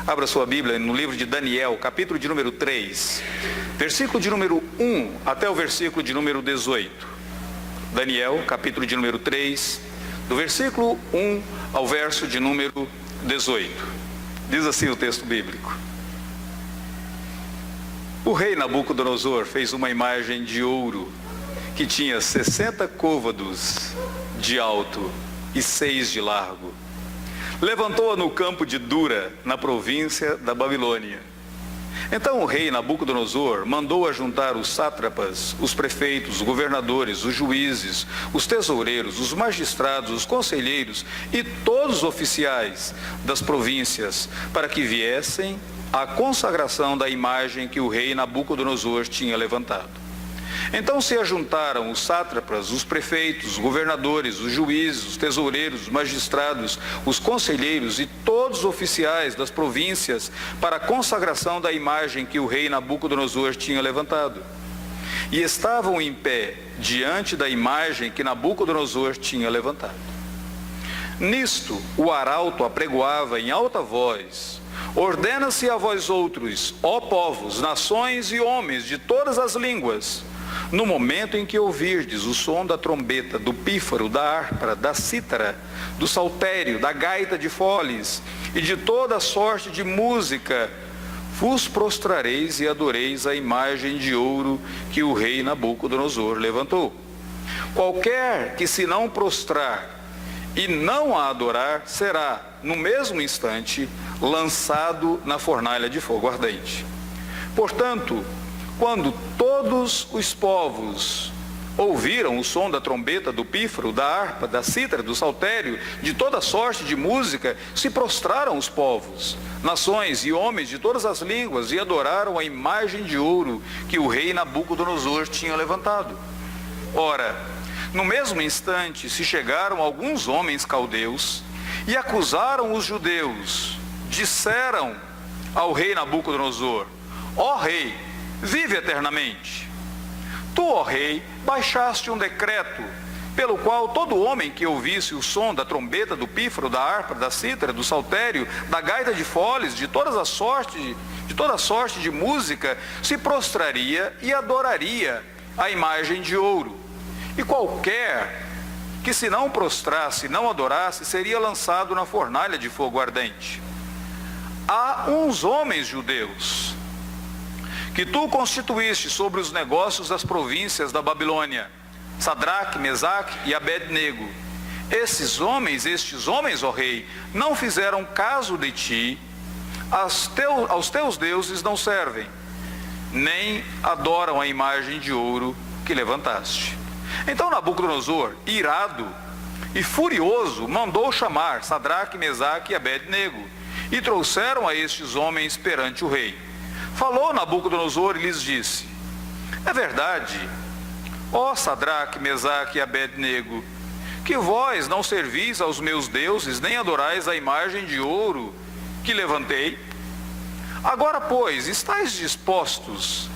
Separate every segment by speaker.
Speaker 1: Abra sua Bíblia no livro de Daniel, capítulo de número 3, versículo de número 1 até o versículo de número 18. Daniel, capítulo de número 3, do versículo 1 ao verso de número 18. Diz assim o texto bíblico: O rei Nabucodonosor fez uma imagem de ouro que tinha 60 côvados de alto e 6 de largo. Levantou-a no campo de Dura, na província da Babilônia. Então o rei Nabucodonosor mandou ajuntar os sátrapas, os prefeitos, os governadores, os juízes, os tesoureiros, os magistrados, os conselheiros e todos os oficiais das províncias, para que viessem à consagração da imagem que o rei Nabucodonosor tinha levantado. Então se ajuntaram os sátrapas, os prefeitos, os governadores, os juízes, os tesoureiros, os magistrados, os conselheiros e todos os oficiais das províncias para a consagração da imagem que o rei Nabucodonosor tinha levantado. E estavam em pé diante da imagem que Nabucodonosor tinha levantado. Nisto o arauto apregoava em alta voz: Ordena-se a vós outros, ó povos, nações e homens de todas as línguas, no momento em que ouvirdes o som da trombeta, do pífaro, da harpa, da cítara, do saltério, da gaita de foles e de toda sorte de música, vos prostrareis e adoreis a imagem de ouro que o rei Nabucodonosor levantou. Qualquer que se não prostrar e não a adorar, será, no mesmo instante, lançado na fornalha de fogo ardente. Portanto, quando todos os povos ouviram o som da trombeta, do pífaro, da harpa, da cítara, do saltério, de toda sorte de música, se prostraram os povos, nações e homens de todas as línguas, e adoraram a imagem de ouro que o rei Nabucodonosor tinha levantado. Ora, no mesmo instante se chegaram alguns homens caldeus e acusaram os judeus. Disseram ao rei Nabucodonosor: Ó rei, vive eternamente. Tu, ó rei, baixaste um decreto, pelo qual todo homem que ouvisse o som da trombeta, do pífaro, da harpa, da cítara, do saltério, da gaita de foles, de toda sorte de música, se prostraria e adoraria a imagem de ouro. E qualquer que se não prostrasse, não adorasse, seria lançado na fornalha de fogo ardente. Há uns homens judeus que tu constituíste sobre os negócios das províncias da Babilônia, Sadraque, Mesaque e Abed-nego. Estes homens, ó rei, não fizeram caso de ti, aos teus deuses não servem, nem adoram a imagem de ouro que levantaste. Então Nabucodonosor, irado e furioso, mandou chamar Sadraque, Mesaque e Abed-nego, e trouxeram a estes homens perante o rei. Falou Nabucodonosor e lhes disse: É verdade, ó Sadraque, Mesaque e Abed-nego, que vós não servis aos meus deuses, nem adorais a imagem de ouro que levantei? Agora, pois, estáis dispostos,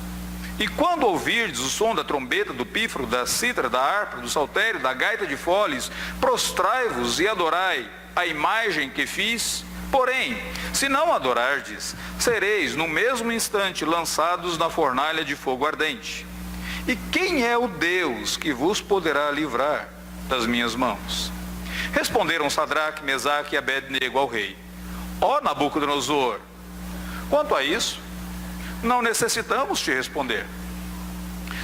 Speaker 1: e quando ouvirdes o som da trombeta, do pífaro, da cítara, da harpa, do saltério, da gaita de foles, prostrai-vos e adorai a imagem que fiz. Porém, se não adorardes, sereis no mesmo instante lançados na fornalha de fogo ardente. E quem é o Deus que vos poderá livrar das minhas mãos? Responderam Sadraque, Mesaque e Abed-nego ao rei: Ó Nabucodonosor, quanto a isso, não necessitamos te responder.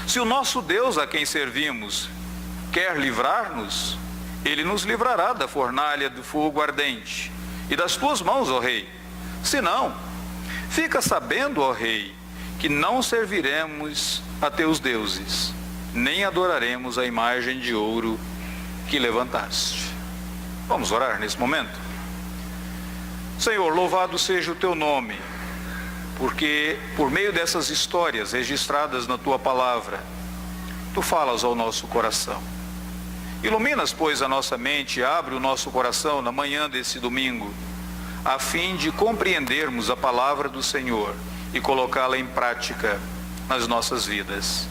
Speaker 1: Se o nosso Deus a quem servimos quer livrar-nos, ele nos livrará da fornalha do fogo ardente e das tuas mãos, ó rei. Se não, fica sabendo, ó rei, que não serviremos a teus deuses, nem adoraremos a imagem de ouro que levantaste. Vamos orar nesse momento? Senhor, louvado seja o teu nome, porque por meio dessas histórias registradas na tua palavra, tu falas ao nosso coração. Iluminas, pois, a nossa mente, abre o nosso coração na manhã desse domingo, a fim de compreendermos a palavra do Senhor e colocá-la em prática nas nossas vidas.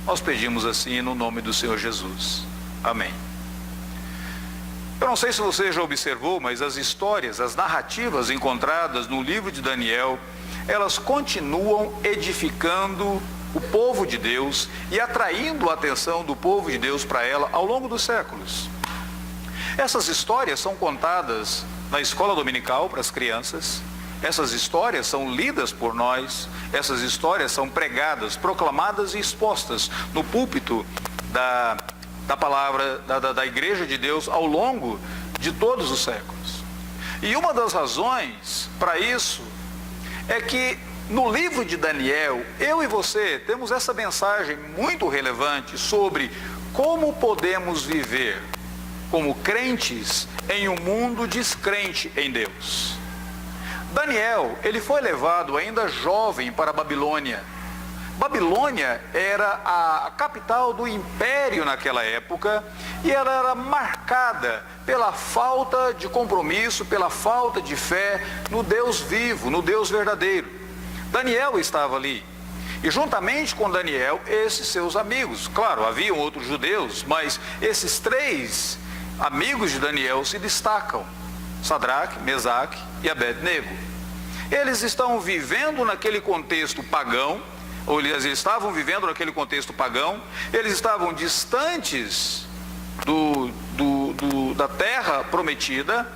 Speaker 1: Nós pedimos assim no nome do Senhor Jesus. Amém. Eu não sei se você já observou, mas as histórias, as narrativas encontradas no livro de Daniel, elas continuam edificando o povo de Deus e atraindo a atenção do povo de Deus para ela ao longo dos séculos. Essas histórias são contadas na escola dominical para as crianças, essas histórias são lidas por nós, essas histórias são pregadas, proclamadas e expostas no púlpito da palavra, da igreja de Deus ao longo de todos os séculos. E uma das razões para isso é que no livro de Daniel, eu e você temos essa mensagem muito relevante sobre como podemos viver como crentes em um mundo descrente em Deus. Daniel, ele foi levado ainda jovem para a Babilônia. Babilônia era a capital do império naquela época e ela era marcada pela falta de compromisso, pela falta de fé no Deus vivo, no Deus verdadeiro. Daniel estava ali e juntamente com Daniel, esses seus amigos. Claro, haviam outros judeus, mas esses 3 amigos de Daniel se destacam: Sadraque, Mesaque e Abed-nego. Eles estão vivendo naquele contexto pagão, ou eles estavam vivendo naquele contexto pagão, eles estavam distantes da terra prometida,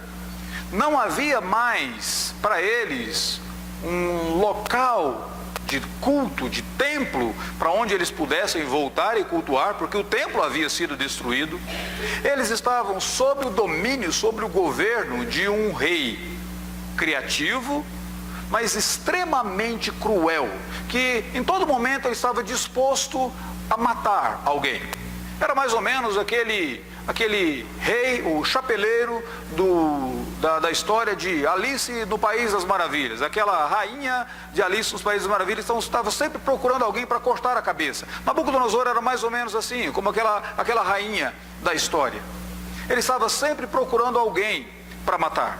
Speaker 1: não havia mais para eles um local de culto, de templo, para onde eles pudessem voltar e cultuar, porque o templo havia sido destruído. Eles estavam sob o domínio, sobre o governo de um rei criativo, mas extremamente cruel, que em todo momento ele estava disposto a matar alguém. Era mais ou menos aquele rei, o chapeleiro da história de Alice no País das Maravilhas. Aquela rainha de Alice nos Países das Maravilhas estava sempre procurando alguém para cortar a cabeça. Nabucodonosor era mais ou menos assim, como aquela rainha da história. Ele estava sempre procurando alguém para matar.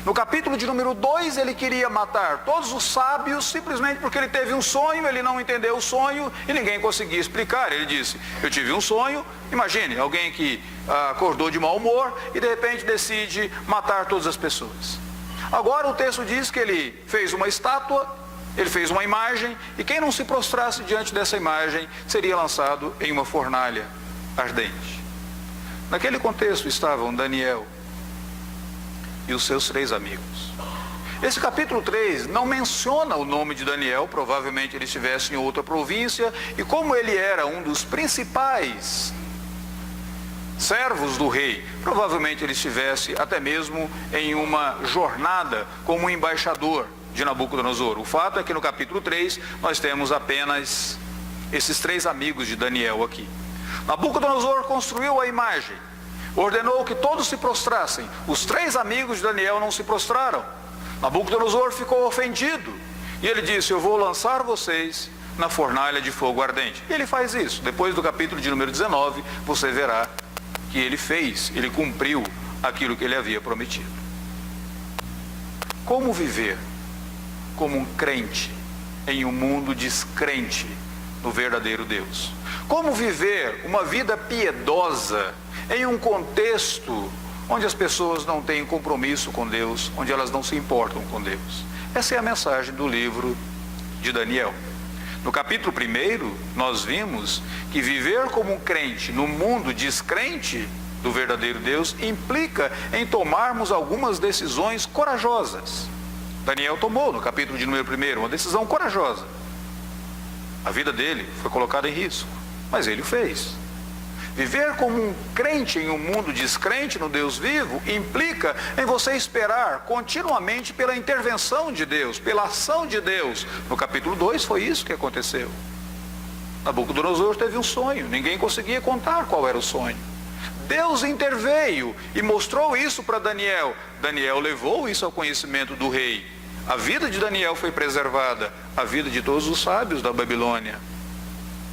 Speaker 1: No capítulo de número 2, ele queria matar todos os sábios, simplesmente porque ele teve um sonho, ele não entendeu o sonho e ninguém conseguia explicar. Ele disse: eu tive um sonho. Imagine, alguém que acordou de mau humor e de repente decide matar todas as pessoas. Agora o texto diz que ele fez uma estátua, ele fez uma imagem, e quem não se prostrasse diante dessa imagem seria lançado em uma fornalha ardente. Naquele contexto estavam Daniel e os seus 3 amigos. Esse capítulo 3 não menciona o nome de Daniel, provavelmente ele estivesse em outra província, e como ele era um dos principais servos do rei, provavelmente ele estivesse até mesmo em uma jornada como embaixador de Nabucodonosor. O fato é que no capítulo 3 nós temos apenas esses 3 amigos de Daniel aqui. Nabucodonosor construiu a imagem, ordenou que todos se prostrassem. Os 3 amigos de Daniel não se prostraram. Nabucodonosor ficou ofendido e ele disse: eu vou lançar vocês na fornalha de fogo ardente. E ele faz isso. Depois do capítulo de número 19, você verá que ele cumpriu aquilo que ele havia prometido. Como viver como um crente em um mundo descrente no verdadeiro Deus? Como viver uma vida piedosa em um contexto onde as pessoas não têm compromisso com Deus, onde elas não se importam com Deus? Essa é a mensagem do livro de Daniel. No capítulo 1, nós vimos que viver como um crente no mundo descrente do verdadeiro Deus implica em tomarmos algumas decisões corajosas. Daniel tomou, no capítulo de número 1, uma decisão corajosa. A vida dele foi colocada em risco, mas ele o fez. Viver como um crente em um mundo descrente no Deus vivo implica em você esperar continuamente pela intervenção de Deus, pela ação de Deus. No capítulo 2 foi isso que aconteceu. Nabucodonosor teve um sonho, ninguém conseguia contar qual era o sonho. Deus interveio e mostrou isso para Daniel. Daniel levou isso ao conhecimento do rei. A vida de Daniel foi preservada, a vida de todos os sábios da Babilônia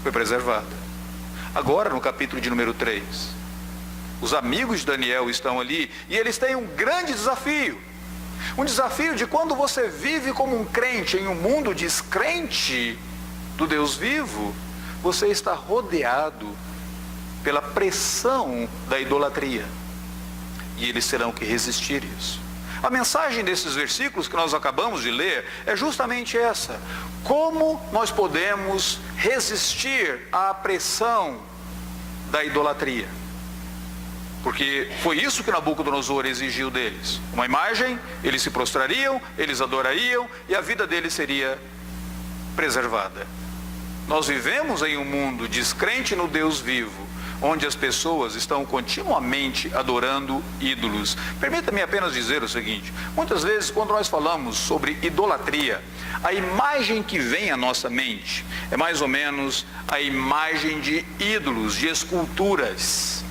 Speaker 1: foi preservada. Agora, no capítulo de número 3, os amigos de Daniel estão ali e eles têm um grande desafio. Um desafio de quando você vive como um crente em um mundo descrente do Deus vivo, você está rodeado pela pressão da idolatria. e eles terão que resistir isso. A mensagem desses versículos que nós acabamos de ler é justamente essa: como nós podemos resistir à pressão da idolatria. Porque foi isso que Nabucodonosor exigiu deles. Uma imagem, eles se prostrariam, eles adorariam e a vida deles seria preservada. Nós vivemos em um mundo descrente no Deus vivo, onde as pessoas estão continuamente adorando ídolos. Permita-me apenas dizer o seguinte: muitas vezes quando nós falamos sobre idolatria, a imagem que vem à nossa mente é mais ou menos a imagem de ídolos, de esculturas.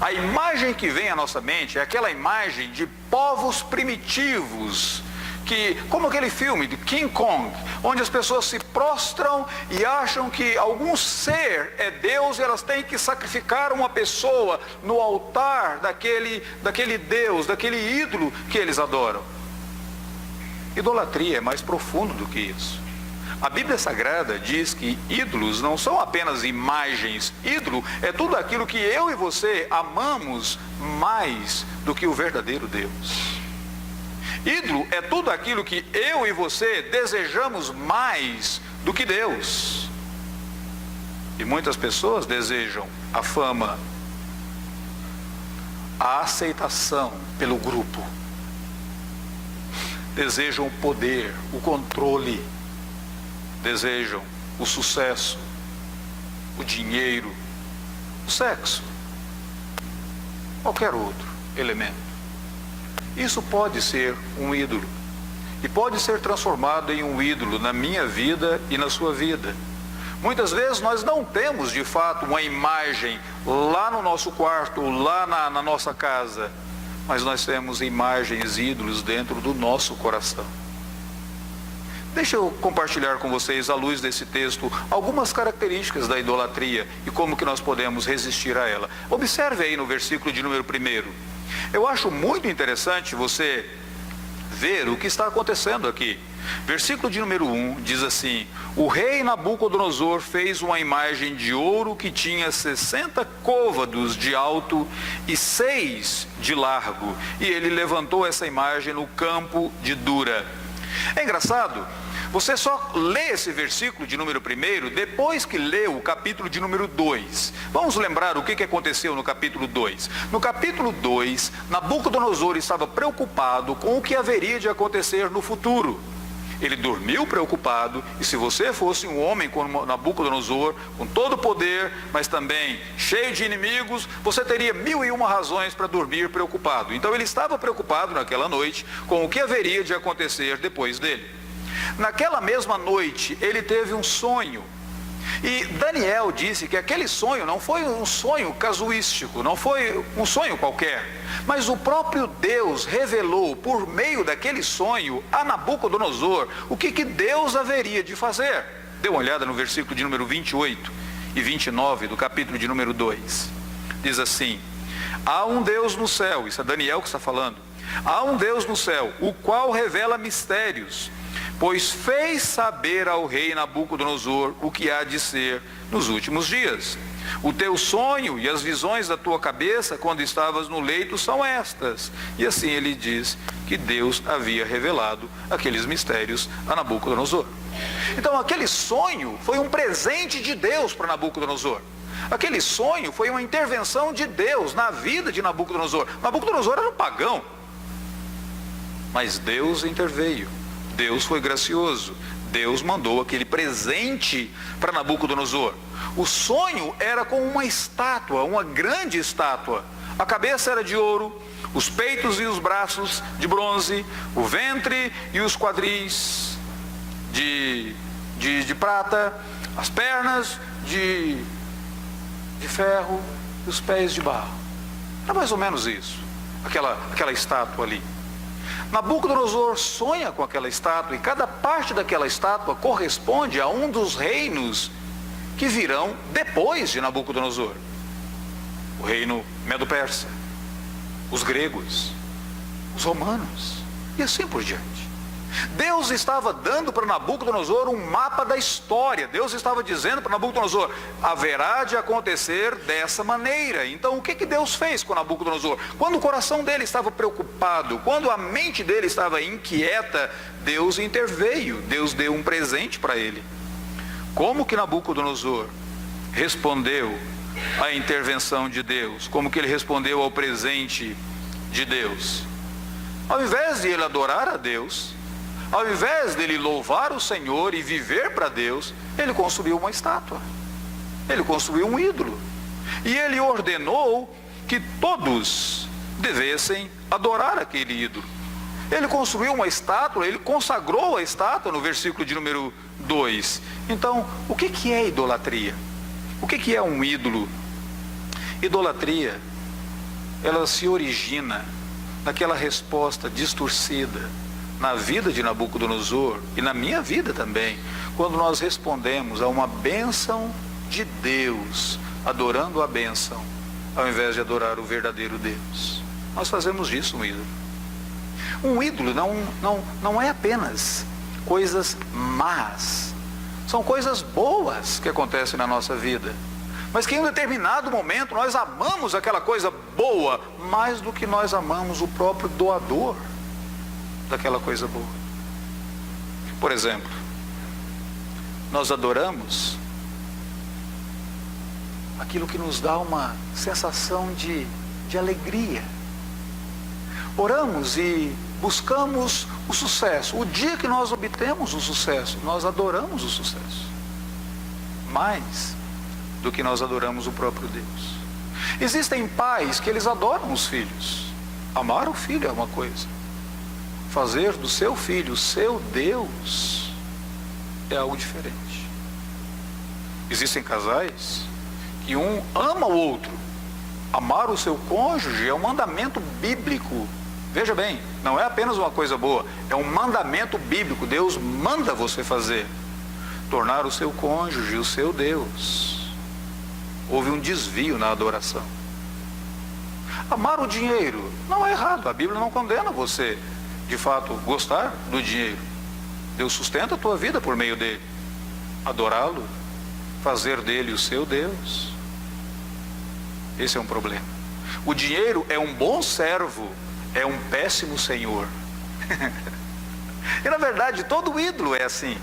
Speaker 1: A imagem que vem à nossa mente é aquela imagem de povos primitivos, que, como aquele filme de King Kong, onde as pessoas se prostram e acham que algum ser é Deus e elas têm que sacrificar uma pessoa no altar daquele Deus, daquele ídolo que eles adoram. Idolatria é mais profundo do que isso. A Bíblia Sagrada diz que ídolos não são apenas imagens. Ídolo é tudo aquilo que eu e você amamos mais do que o verdadeiro Deus. Ídolo é tudo aquilo que eu e você desejamos mais do que Deus. E muitas pessoas desejam a fama, a aceitação pelo grupo, desejam o poder, o controle, desejam o sucesso, o dinheiro, o sexo, qualquer outro elemento. Isso pode ser um ídolo e pode ser transformado em um ídolo na minha vida e na sua vida. Muitas vezes nós não temos de fato uma imagem lá no nosso quarto, lá na nossa casa, mas nós temos imagens, ídolos dentro do nosso coração. Deixa eu compartilhar com vocês, à luz desse texto, algumas características da idolatria e como que nós podemos resistir a ela. Observe aí no versículo de número 1. Eu acho muito interessante você ver o que está acontecendo aqui. Versículo de número 1 diz assim: o rei Nabucodonosor fez uma imagem de ouro que tinha 60 côvados de alto e 6 de largo, e ele levantou essa imagem no campo de Dura. É engraçado, você só lê esse versículo de número 1 depois que lê o capítulo de número 2. Vamos lembrar o que aconteceu no capítulo 2. No capítulo 2, Nabucodonosor estava preocupado com o que haveria de acontecer no futuro. Ele dormiu preocupado, e se você fosse um homem como Nabucodonosor, com todo o poder, mas também cheio de inimigos, você teria 1001 razões para dormir preocupado. Então ele estava preocupado naquela noite com o que haveria de acontecer depois dele. Naquela mesma noite, ele teve um sonho. E Daniel disse que aquele sonho não foi um sonho casuístico, não foi um sonho qualquer, mas o próprio Deus revelou por meio daquele sonho a Nabucodonosor o que Deus haveria de fazer. Dê uma olhada no versículo de número 28 e 29 do capítulo de número 2. Diz assim: há um Deus no céu, isso é Daniel que está falando, há um Deus no céu, o qual revela mistérios, pois fez saber ao rei Nabucodonosor o que há de ser nos últimos dias. O teu sonho e as visões da tua cabeça quando estavas no leito são estas. E assim ele diz que Deus havia revelado aqueles mistérios a Nabucodonosor. Então aquele sonho foi um presente de Deus para Nabucodonosor. Aquele sonho foi uma intervenção de Deus na vida de Nabucodonosor. Nabucodonosor era um pagão, mas Deus interveio. Deus foi gracioso. Deus mandou aquele presente para Nabucodonosor. O sonho era com uma estátua, uma grande estátua. A cabeça era de ouro, os peitos e os braços de bronze, o ventre e os quadris de prata, as pernas de ferro e os pés de barro. Era mais ou menos isso, aquela estátua ali. Nabucodonosor sonha com aquela estátua, e cada parte daquela estátua corresponde a um dos reinos que virão depois de Nabucodonosor. O reino Medo-Persa, os gregos, os romanos, e assim por diante. Deus estava dando para Nabucodonosor um mapa da história. Deus estava dizendo para Nabucodonosor: haverá de acontecer dessa maneira. Então o que Deus fez com Nabucodonosor? Quando o coração dele estava preocupado, quando a mente dele estava inquieta, Deus interveio, Deus deu um presente para ele. Como que Nabucodonosor respondeu à intervenção de Deus? Como que ele respondeu ao presente de Deus? Ao invés de ele adorar a Deus, ao invés dele louvar o Senhor e viver para Deus, ele construiu uma estátua, ele construiu um ídolo, e ele ordenou que todos devessem adorar aquele ídolo. Ele construiu uma estátua, ele consagrou a estátua no versículo de número 2. Então, o que é idolatria? O que é um ídolo? Idolatria, ela se origina naquela resposta distorcida na vida de Nabucodonosor e na minha vida também, quando nós respondemos a uma bênção de Deus, adorando a bênção, ao invés de adorar o verdadeiro Deus. Nós fazemos disso um ídolo. Um ídolo não é apenas coisas más, são coisas boas que acontecem na nossa vida, mas que em um determinado momento nós amamos aquela coisa boa mais do que nós amamos o próprio doador daquela coisa boa. Por exemplo, nós adoramos aquilo que nos dá uma sensação de alegria. Oramos e buscamos o sucesso. O dia que nós obtemos o sucesso, nós adoramos o sucesso mais do que nós adoramos o próprio Deus. Existem pais que eles adoram os filhos. Amar o filho é uma coisa, fazer do seu filho o seu Deus é algo diferente. Existem casais que um ama o outro. Amar o seu cônjuge é um mandamento bíblico. Veja bem, não é apenas uma coisa boa, é um mandamento bíblico. Deus manda você fazer. Tornar o seu cônjuge o seu Deus. Houve um desvio na adoração. Amar o dinheiro não é errado, a Bíblia não condena você de fato gostar do dinheiro. Deus sustenta a tua vida por meio dele. Adorá-lo, fazer dele o seu Deus, esse é um problema. O dinheiro é um bom servo, é um péssimo senhor. E na verdade todo ídolo é assim.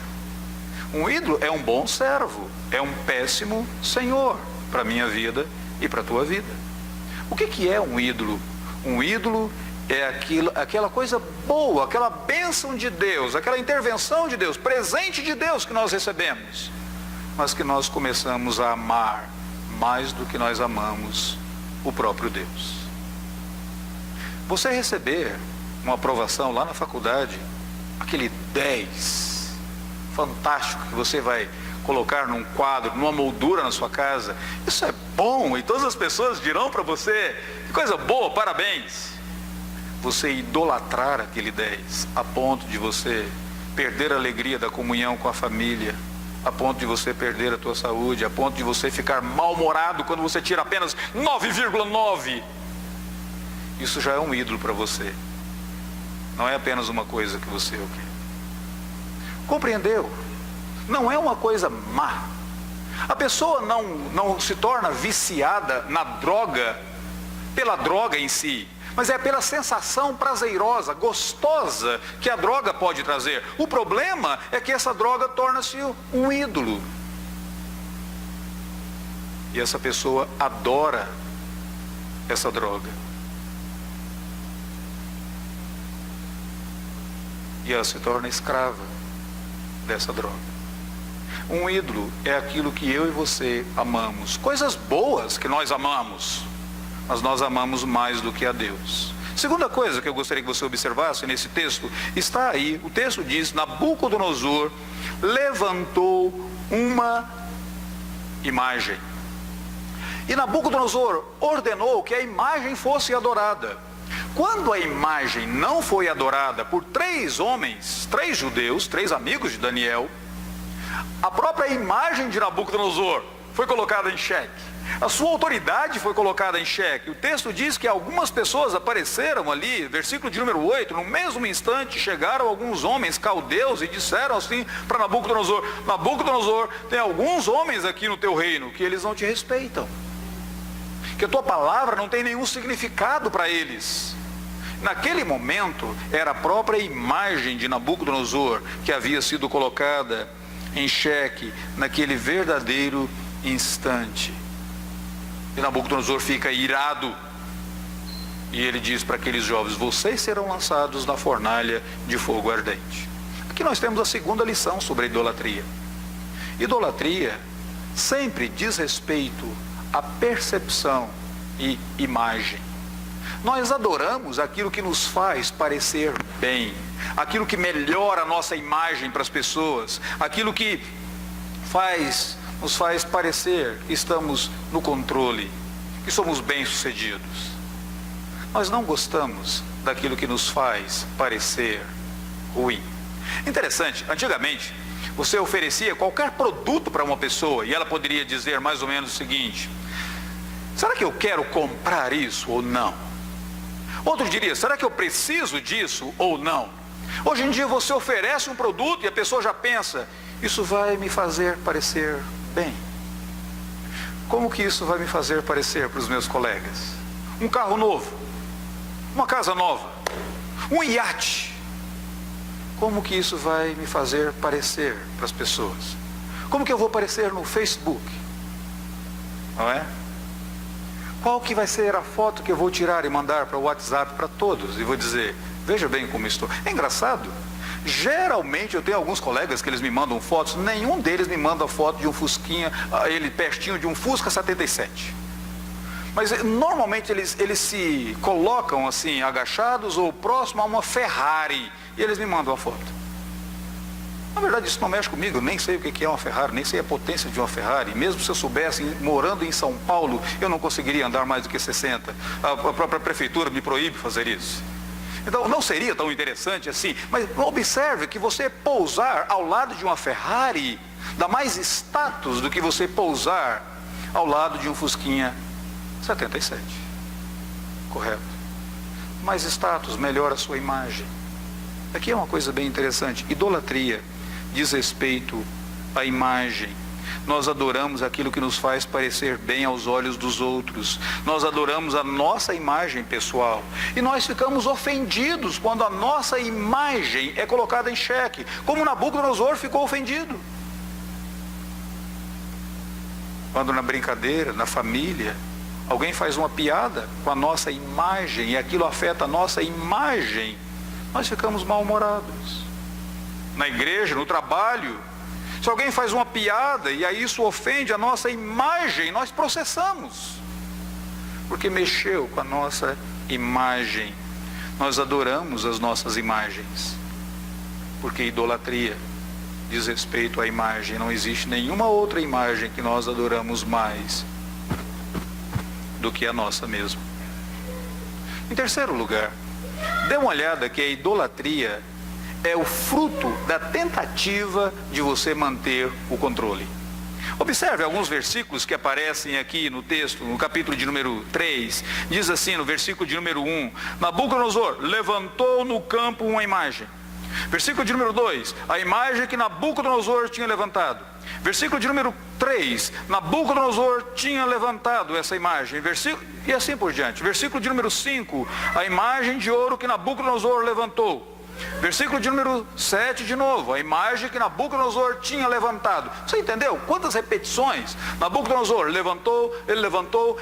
Speaker 1: Um ídolo é um bom servo, é um péssimo senhor para a minha vida e para a tua vida. O que é um ídolo? Um ídolo é aquela coisa boa, aquela bênção de Deus, aquela intervenção de Deus, presente de Deus que nós recebemos, mas que nós começamos a amar mais do que nós amamos o próprio Deus. Você receber uma aprovação lá na faculdade, aquele 10 fantástico que você vai colocar num quadro, numa moldura na sua casa, isso é bom e todas as pessoas dirão para você: que coisa boa, parabéns. Você idolatrar aquele 10 a ponto de você perder a alegria da comunhão com a família, a ponto de você perder a tua saúde, a ponto de você ficar mal-humorado quando você tira apenas 9,9. Isso já é um ídolo para você. Não é apenas uma coisa que você compreendeu? Não é uma coisa má. A pessoa não se torna viciada na droga pela droga em si, mas é pela sensação prazerosa, gostosa que a droga pode trazer. O problema é que essa droga torna-se um ídolo. E essa pessoa adora essa droga. E ela se torna escrava dessa droga. Um ídolo é aquilo que eu e você amamos. Coisas boas que nós amamos, mas nós amamos mais do que a Deus. Segunda coisa que eu gostaria que você observasse nesse texto, está aí, o texto diz: Nabucodonosor levantou uma imagem. E Nabucodonosor ordenou que a imagem fosse adorada. Quando a imagem não foi adorada por 3 homens, 3 judeus, 3 amigos de Daniel, a própria imagem de Nabucodonosor foi colocada em xeque. A sua autoridade foi colocada em xeque. O texto diz que algumas pessoas apareceram ali, versículo de número 8, no mesmo instante chegaram alguns homens caldeus e disseram assim para Nabucodonosor: Nabucodonosor, tem alguns homens aqui no teu reino que eles não te respeitam, que a tua palavra não tem nenhum significado para eles. Naquele momento, era a própria imagem de Nabucodonosor que havia sido colocada em xeque naquele verdadeiro instante. E Nabucodonosor fica irado. E ele diz para aqueles jovens: vocês serão lançados na fornalha de fogo ardente. Aqui nós temos a segunda lição sobre a idolatria. Idolatria sempre diz respeito à percepção e imagem. Nós adoramos aquilo que nos faz parecer bem, aquilo que melhora a nossa imagem para as pessoas, aquilo que nos faz parecer que estamos no controle, que somos bem-sucedidos. Nós não gostamos daquilo que nos faz parecer ruim. Interessante, antigamente, você oferecia qualquer produto para uma pessoa e ela poderia dizer mais ou menos o seguinte: será que eu quero comprar isso ou não? Outro diria: será que eu preciso disso ou não? Hoje em dia você oferece um produto e a pessoa já pensa: isso vai me fazer parecer bem. Como que isso vai me fazer parecer para os meus colegas? Um carro novo, uma casa nova, um iate. Como que isso vai me fazer parecer para as pessoas? Como que eu vou parecer no Facebook? Não é? Qual que vai ser a foto que eu vou tirar e mandar para o WhatsApp para todos? E vou dizer: veja bem como estou. É engraçado. Geralmente eu tenho alguns colegas que eles me mandam fotos, nenhum deles me manda foto de um Fusquinha, ele pertinho de um Fusca 77. Mas normalmente eles se colocam assim, agachados ou próximo a uma Ferrari, e eles me mandam a foto. Na verdade isso não mexe comigo, eu nem sei o que é uma Ferrari, nem sei a potência de uma Ferrari. Mesmo se eu soubesse, morando em São Paulo, eu não conseguiria andar mais do que 60. A própria prefeitura me proíbe fazer isso. Então não seria tão interessante assim. Mas observe que você pousar ao lado de uma Ferrari dá mais status do que você pousar ao lado de um Fusquinha 77. Correto? Mais status, melhora a sua imagem. Aqui é uma coisa bem interessante. Idolatria diz respeito à imagem. Nós adoramos aquilo que nos faz parecer bem aos olhos dos outros. Nós adoramos a nossa imagem pessoal. E nós ficamos ofendidos quando a nossa imagem é colocada em xeque. Como Nabucodonosor ficou ofendido. Quando na brincadeira, na família, alguém faz uma piada com a nossa imagem e aquilo afeta a nossa imagem, nós ficamos mal-humorados. Na igreja, no trabalho, se alguém faz uma piada e aí isso ofende a nossa imagem, nós processamos, porque mexeu com a nossa imagem. Nós adoramos as nossas imagens, porque idolatria diz respeito à imagem. Não existe nenhuma outra imagem que nós adoramos mais do que a nossa mesma. Em terceiro lugar, dê uma olhada que a idolatria é o fruto da tentativa de você manter o controle. Observe alguns versículos que aparecem aqui no texto, no capítulo de número 3, diz assim no versículo de número 1, Nabucodonosor levantou no campo uma imagem. Versículo de número 2, a imagem que Nabucodonosor tinha levantado. Versículo de número 3, Nabucodonosor tinha levantado essa imagem. E assim por diante. Versículo de número 5, a imagem de ouro que Nabucodonosor levantou. Versículo de número 7 de novo, a imagem que Nabucodonosor tinha levantado. Você entendeu? Quantas repetições? Nabucodonosor levantou,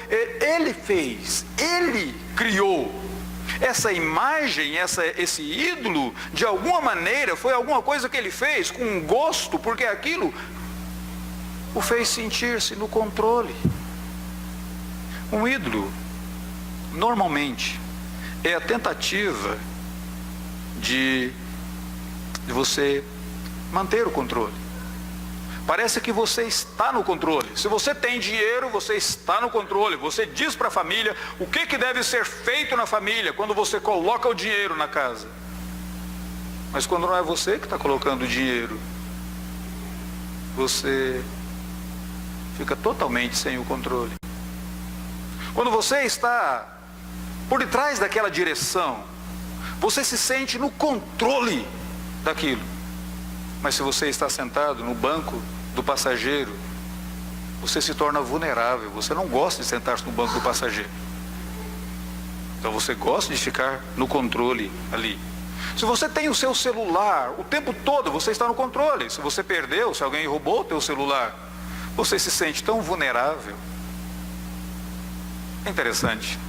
Speaker 1: ele fez, ele criou. Essa imagem, esse ídolo, de alguma maneira, foi alguma coisa que ele fez com gosto, porque aquilo o fez sentir-se no controle. Um ídolo, normalmente, é a tentativa de você manter o controle. Parece que você está no controle. Se você tem dinheiro, você está no controle. Você diz para a família o que deve ser feito na família quando você coloca o dinheiro na casa. Mas quando não é você que está colocando o dinheiro, você fica totalmente sem o controle. Quando você está por detrás daquela direção, você se sente no controle daquilo. Mas se você está sentado no banco do passageiro, você se torna vulnerável. Você não gosta de sentar-se no banco do passageiro. Então você gosta de ficar no controle ali. Se você tem o seu celular, o tempo todo você está no controle. Se você perdeu, se alguém roubou o teu celular, você se sente tão vulnerável. É interessante.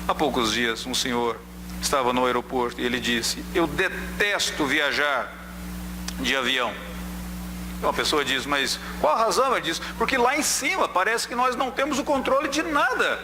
Speaker 1: Há poucos dias, um senhor estava no aeroporto e ele disse: eu detesto viajar de avião. Uma pessoa diz: mas qual a razão? Ele diz: porque lá em cima parece que nós não temos o controle de nada.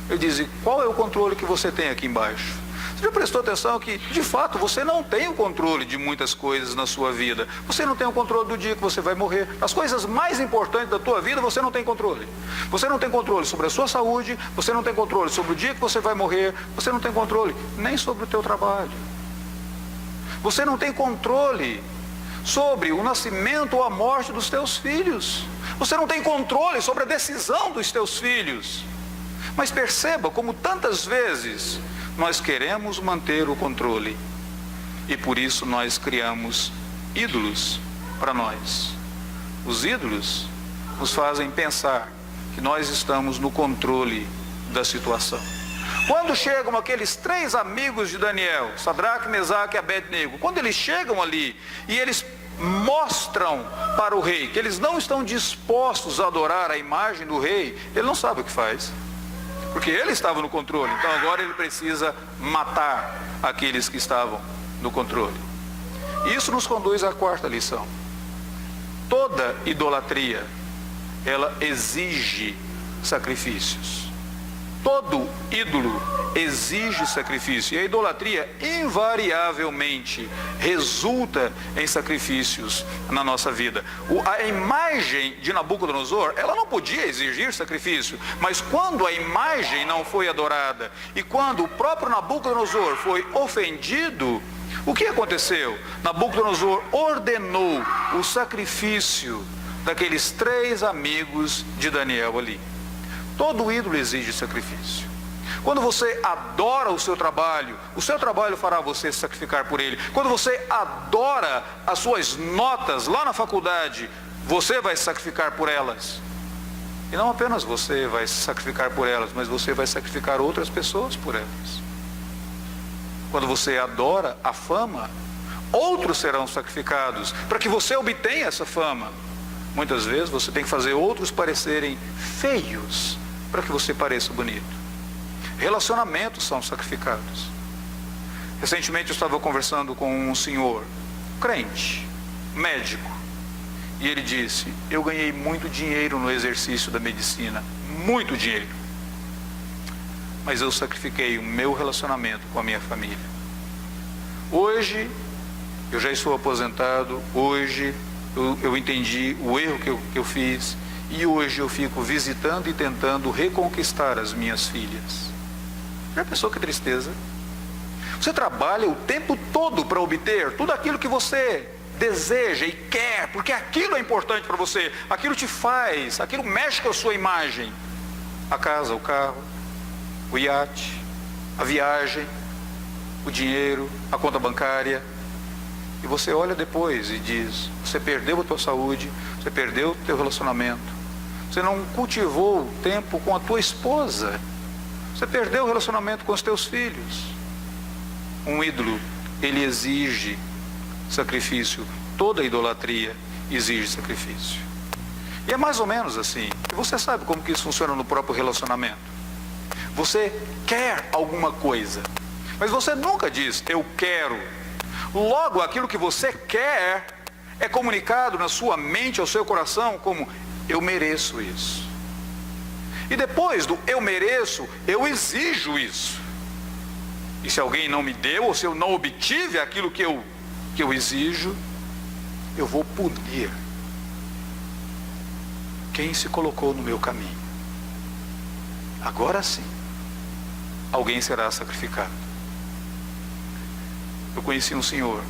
Speaker 1: Eu disse: qual é o controle que você tem aqui embaixo? Você já prestou atenção que, de fato, você não tem o controle de muitas coisas na sua vida. Você não tem o controle do dia que você vai morrer. As coisas mais importantes da tua vida, você não tem controle. Você não tem controle sobre a sua saúde, você não tem controle sobre o dia que você vai morrer, você não tem controle nem sobre o teu trabalho. Você não tem controle sobre o nascimento ou a morte dos teus filhos. Você não tem controle sobre a decisão dos teus filhos. Mas perceba como tantas vezes nós queremos manter o controle e por isso nós criamos ídolos para nós. Os ídolos nos fazem pensar que nós estamos no controle da situação. Quando chegam aqueles 3 amigos de Daniel, Sadraque, Mesaque e Abednego, quando eles chegam ali e eles mostram para o rei que eles não estão dispostos a adorar a imagem do rei, ele não sabe o que faz. Porque ele estava no controle, então agora ele precisa matar aqueles que estavam no controle. Isso nos conduz à 4ª lição. Toda idolatria, ela exige sacrifícios. Todo ídolo exige sacrifício. E a idolatria invariavelmente resulta em sacrifícios na nossa vida. A imagem de Nabucodonosor, ela não podia exigir sacrifício. Mas quando a imagem não foi adorada e quando o próprio Nabucodonosor foi ofendido, o que aconteceu? Nabucodonosor ordenou o sacrifício daqueles 3 amigos de Daniel ali. Todo ídolo exige sacrifício. Quando você adora o seu trabalho fará você se sacrificar por ele. Quando você adora as suas notas lá na faculdade, você vai se sacrificar por elas. E não apenas você vai se sacrificar por elas, mas você vai sacrificar outras pessoas por elas. Quando você adora a fama, outros serão sacrificados para que você obtenha essa fama. Muitas vezes você tem que fazer outros parecerem feios para que você pareça bonito. Relacionamentos são sacrificados. Recentemente eu estava conversando com um senhor, crente, médico, e ele disse: eu ganhei muito dinheiro no exercício da medicina, muito dinheiro, mas eu sacrifiquei o meu relacionamento com a minha família. Hoje eu já estou aposentado, hoje eu entendi o erro que eu fiz, e hoje eu fico visitando e tentando reconquistar as minhas filhas. Já pensou que tristeza? Você trabalha o tempo todo para obter tudo aquilo que você deseja e quer, porque aquilo é importante para você, aquilo te faz, aquilo mexe com a sua imagem. A casa, o carro, o iate, a viagem, o dinheiro, a conta bancária. E você olha depois e diz: você perdeu a tua saúde, você perdeu o teu relacionamento, você não cultivou tempo com a tua esposa, você perdeu o relacionamento com os teus filhos. Um ídolo, ele exige sacrifício. Toda idolatria exige sacrifício. E é mais ou menos assim. E você sabe como que isso funciona no próprio relacionamento. Você quer alguma coisa, mas você nunca diz: eu quero. Logo, aquilo que você quer é comunicado na sua mente, ao seu coração, como: eu mereço isso. E depois do eu mereço, eu exijo isso. E se alguém não me deu, ou se eu não obtive aquilo que eu exijo, eu vou punir quem se colocou no meu caminho. Agora sim, alguém será sacrificado. Eu conheci um senhor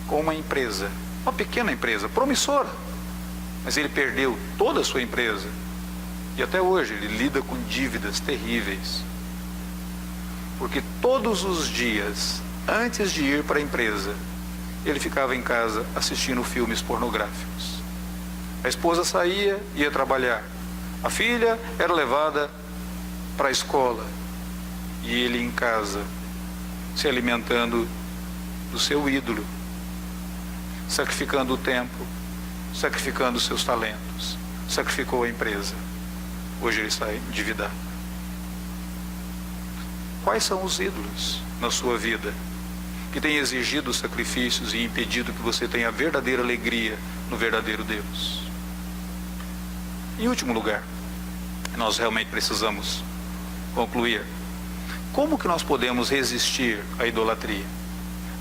Speaker 1: com uma empresa, uma pequena empresa, promissora, mas ele perdeu toda a sua empresa E até hoje ele lida com dívidas terríveis. Porque todos os dias, antes de ir para a empresa, ele ficava em casa assistindo filmes pornográficos. A esposa saía, ia trabalhar. A filha era levada para a escola. E ele em casa, se alimentando do seu ídolo, sacrificando o tempo, sacrificando os seus talentos, sacrificou a empresa. Hoje ele está endividado. Quais são os ídolos na sua vida que têm exigido sacrifícios e impedido que você tenha verdadeira alegria no verdadeiro Deus? Em último lugar, nós realmente precisamos concluir. Como que nós podemos resistir à idolatria?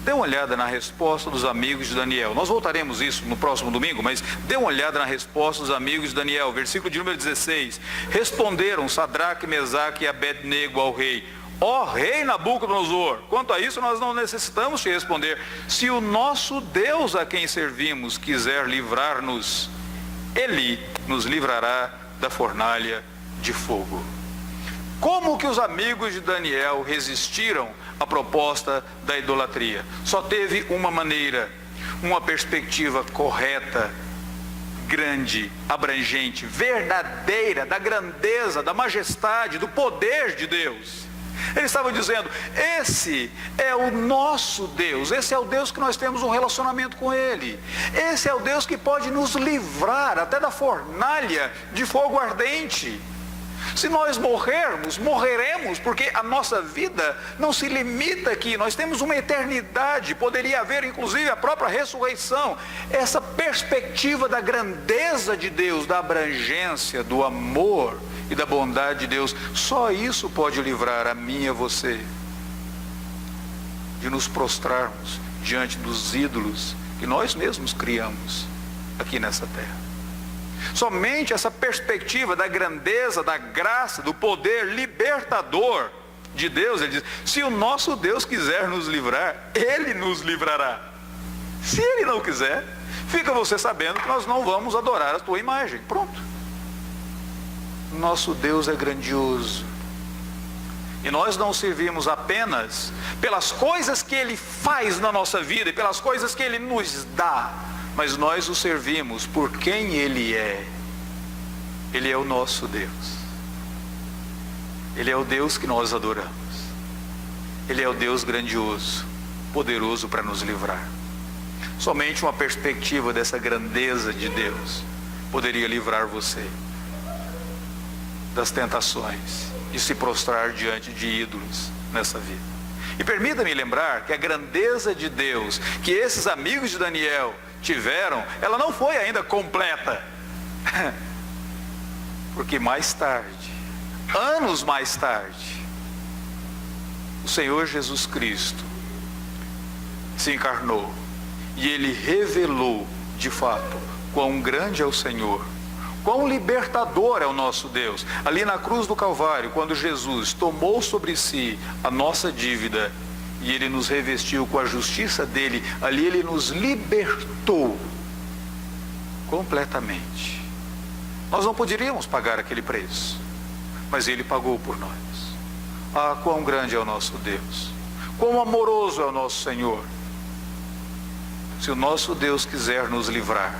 Speaker 1: Dê uma olhada na resposta dos amigos de Daniel. Nós voltaremos isso no próximo domingo, mas dê uma olhada na resposta dos amigos de Daniel, versículo de número 16. Responderam Sadraque, Mesaque e Abednego ao rei: ó rei Nabucodonosor, quanto a isso nós não necessitamos te responder. Se o nosso Deus a quem servimos quiser livrar-nos, ele nos livrará da fornalha de fogo. Como que os amigos de Daniel resistiram à proposta da idolatria? Só teve uma maneira, uma perspectiva correta, grande, abrangente, verdadeira, da grandeza, da majestade, do poder de Deus. Eles estavam dizendo: esse é o nosso Deus, esse é o Deus que nós temos um relacionamento com Ele, esse é o Deus que pode nos livrar até da fornalha de fogo ardente. Se nós morrermos, morreremos, porque a nossa vida não se limita aqui, nós temos uma eternidade, poderia haver inclusive a própria ressurreição. Essa perspectiva da grandeza de Deus, da abrangência, do amor e da bondade de Deus, só isso pode livrar a mim e a você de nos prostrarmos diante dos ídolos que nós mesmos criamos aqui nessa terra. Somente essa perspectiva da grandeza, da graça, do poder libertador de Deus. Ele diz: se o nosso Deus quiser nos livrar, Ele nos livrará. Se Ele não quiser, fica você sabendo que nós não vamos adorar a tua imagem. Pronto. Nosso Deus é grandioso. E nós não servimos apenas pelas coisas que Ele faz na nossa vida e pelas coisas que Ele nos dá, mas nós o servimos por quem Ele é. Ele é o nosso Deus. Ele é o Deus que nós adoramos. Ele é o Deus grandioso, poderoso para nos livrar. Somente uma perspectiva dessa grandeza de Deus poderia livrar você das tentações de se prostrar diante de ídolos nessa vida. E permita-me lembrar que a grandeza de Deus que esses amigos de Daniel tiveram, ela não foi ainda completa. Porque mais tarde, anos mais tarde, o Senhor Jesus Cristo se encarnou e Ele revelou de fato quão grande é o Senhor, quão libertador é o nosso Deus. Ali na cruz do Calvário, quando Jesus tomou sobre si a nossa dívida e Ele nos revestiu com a justiça dEle, ali Ele nos libertou completamente. Nós não poderíamos pagar aquele preço, mas Ele pagou por nós. Ah, quão grande é o nosso Deus, quão amoroso é o nosso Senhor. Se o nosso Deus quiser nos livrar,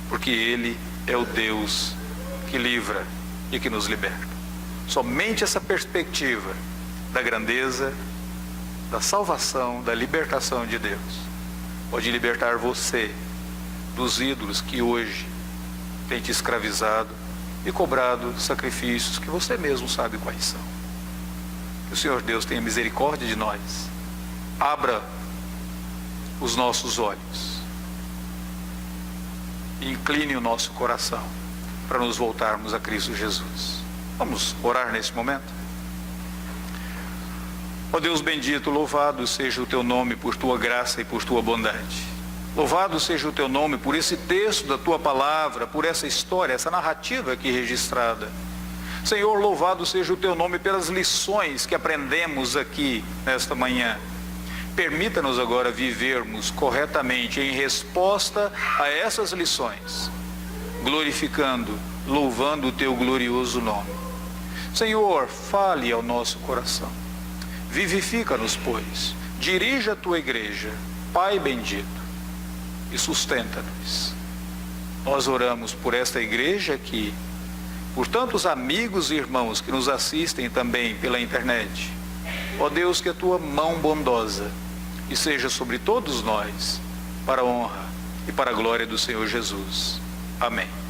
Speaker 1: porque Ele é o Deus que livra e que nos liberta. Somente essa perspectiva da grandeza, da salvação, da libertação de Deus pode libertar você dos ídolos que hoje tem te escravizado e cobrado sacrifícios que você mesmo sabe quais são. Que o Senhor Deus tenha misericórdia de nós, abra os nossos olhos e incline o nosso coração para nos voltarmos a Cristo Jesus. Vamos orar nesse momento? Ó Deus bendito, louvado seja o teu nome por tua graça e por tua bondade. Louvado seja o teu nome por esse texto da tua palavra, por essa história, essa narrativa aqui registrada. Senhor, louvado seja o teu nome pelas lições que aprendemos aqui nesta manhã. Permita-nos agora vivermos corretamente em resposta a essas lições, glorificando louvando o teu glorioso nome. Senhor, fale ao nosso coração. Vivifica-nos, pois. Dirige a tua igreja, Pai bendito, e sustenta-nos. Nós oramos por esta igreja aqui, por tantos amigos e irmãos que nos assistem também pela internet. Ó Deus, que a tua mão bondosa e seja sobre todos nós, para a honra e para a glória do Senhor Jesus. Amém.